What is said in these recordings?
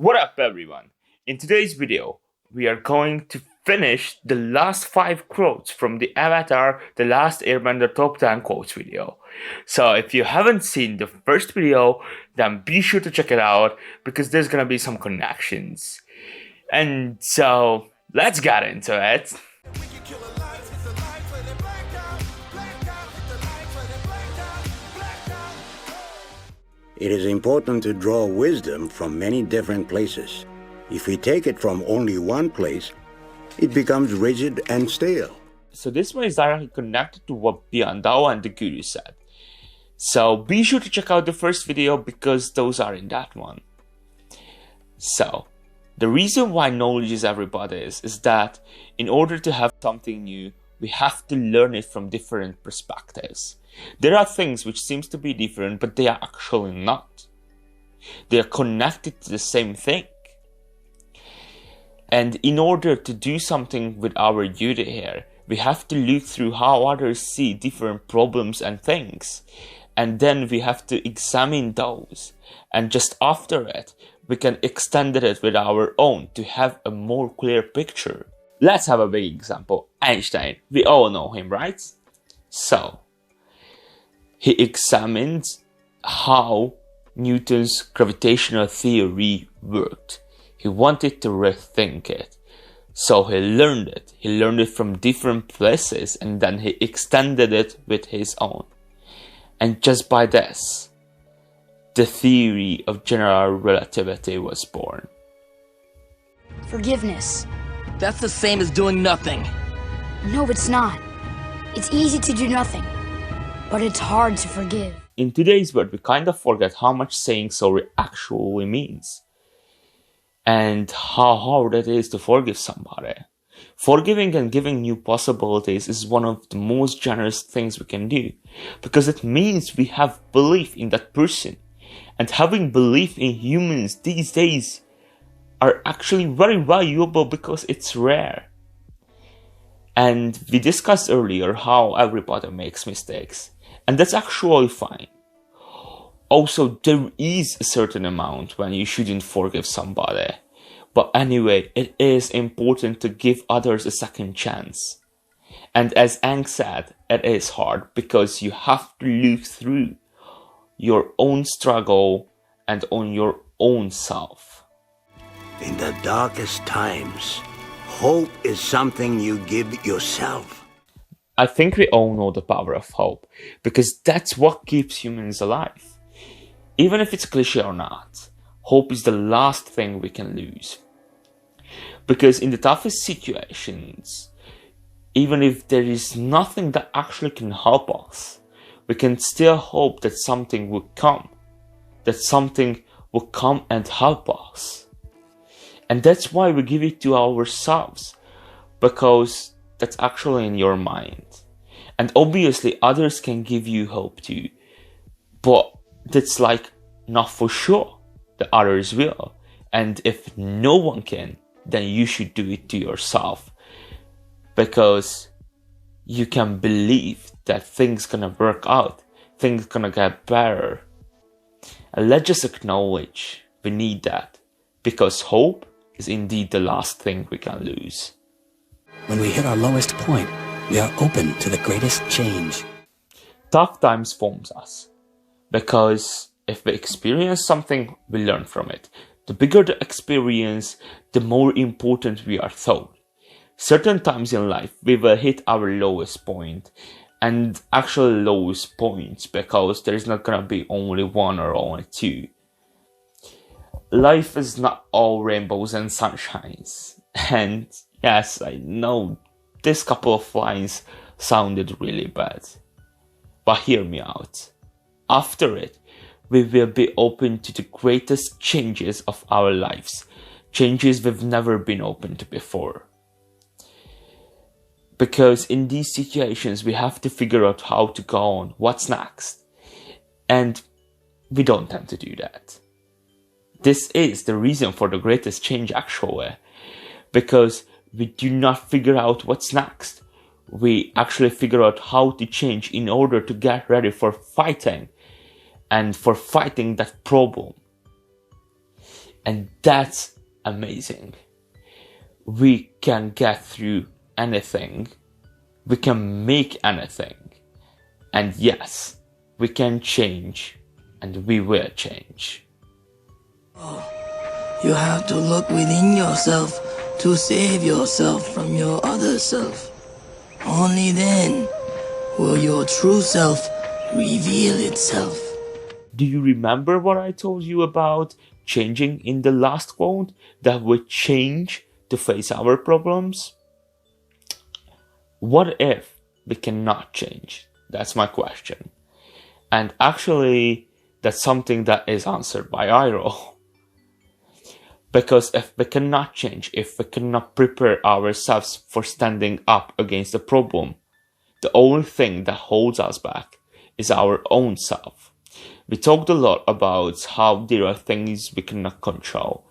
What up everyone? In today's video, we are going to finish the last 5 quotes from the Avatar The Last Airbender top 10 quotes video. So if you haven't seen the first video, then be sure to check it out because there's gonna be some connections. And so, let's get into it. It is important to draw wisdom from many different places. If we take it from only one place, it becomes rigid and stale. So this one is directly connected to what Biandao and the Guru said. So be sure to check out the first video because those are in that one. So, the reason why knowledge is everybody's is that in order to have something new, we have to learn it from different perspectives. There are things which seems to be different, but they are actually not. They are connected to the same thing. And in order to do something with our duty here, we have to look through how others see different problems and things. And then we have to examine those. And just after it, we can extend it with our own to have a more clear picture. Let's have a big example. Einstein, we all know him, right? So, he examined how Newton's gravitational theory worked. He wanted to rethink it. So he learned it. He learned it from different places and then he extended it with his own. And just by this, the theory of general relativity was born. Forgiveness. That's the same as doing nothing. No, it's not. It's easy to do nothing, but it's hard to forgive. In today's world, we kind of forget how much saying sorry actually means. And how hard it is to forgive somebody. Forgiving and giving new possibilities is one of the most generous things we can do. Because it means we have belief in that person. And having belief in humans these days are actually very valuable because it's rare. And we discussed earlier how everybody makes mistakes. And that's actually fine. Also, there is a certain amount when you shouldn't forgive somebody. But anyway, it is important to give others a second chance. And as Ang said, it is hard because you have to look through your own struggle and on your own self. In the darkest times, hope is something you give yourself. I think we all know the power of hope because that's what keeps humans alive. Even if it's cliche or not, hope is the last thing we can lose. Because in the toughest situations, even if there is nothing that actually can help us, we can still hope that something will come. That something will come and help us. And that's why we give it to ourselves. Because that's actually in your mind. And obviously others can give you hope too. But that's like not for sure that others will. And if no one can, then you should do it to yourself. Because you can believe that things gonna work out. Things gonna get better. And let's just acknowledge we need that. Because hope is indeed the last thing we can lose. When we hit our lowest point, we are open to the greatest change. Tough times forms us. Because if we experience something, we learn from it. The bigger the experience, the more important we are thought. Certain times in life, we will hit our lowest point. And actually lowest points because there is not gonna be only one or only two. Life is not all rainbows and sunshines. And yes, I know this couple of lines sounded really bad. But hear me out. After it, we will be open to the greatest changes of our lives. Changes we've never been open to before. Because in these situations, we have to figure out how to go on, what's next. And we don't tend to do that. This is the reason for the greatest change actually. Because we do not figure out what's next. We actually figure out how to change in order to get ready for fighting. And for fighting that problem. And that's amazing. We can get through anything. We can make anything. And yes, we can change. And we will change. You have to look within yourself to save yourself from your other self. Only then will your true self reveal itself. Do you remember what I told you about changing in the last quote? That we change to face our problems? What if we cannot change? That's my question. And actually, that's something that is answered by Iroh. Because if we cannot change, if we cannot prepare ourselves for standing up against the problem, the only thing that holds us back is our own self. We talked a lot about how there are things we cannot control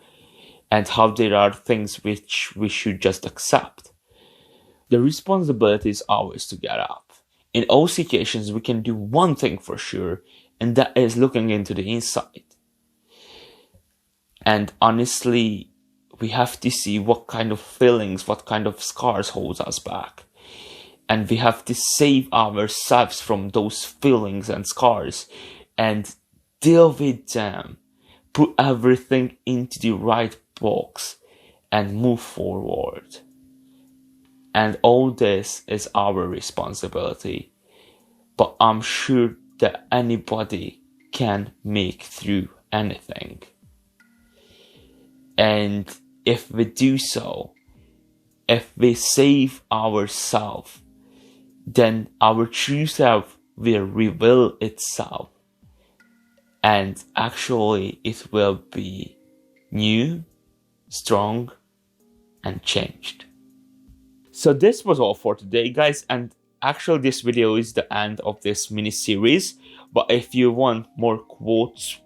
and how there are things which we should just accept. The responsibility is ours to get up. In all situations, we can do one thing for sure, and that is looking into the inside. And honestly, we have to see what kind of feelings, what kind of scars holds us back. And we have to save ourselves from those feelings and scars and deal with them. Put everything into the right box and move forward. And all this is our responsibility. But I'm sure that anybody can make through anything. And if we do so, if we save ourselves, then our true self will reveal itself. And actually, it will be new, strong, and changed. So this was all for today, guys. And actually, this video is the end of this mini-series. But if you want more quotes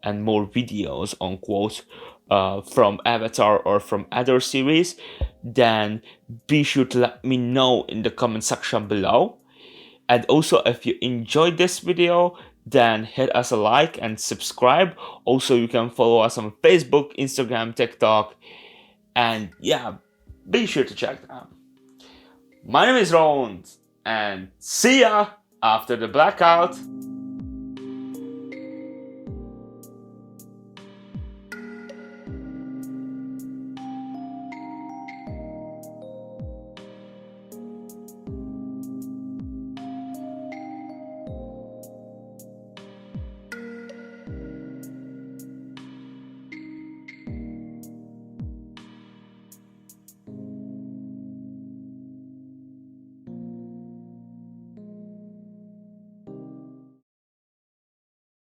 and more videos on quotes from Avatar or from other series, then be sure to let me know in the comment section below. And also, if you enjoyed this video, then hit us a like and subscribe. Also, you can follow us on Facebook, Instagram, TikTok, and yeah, be sure to check them. My name is Roland, and see ya after the blackout.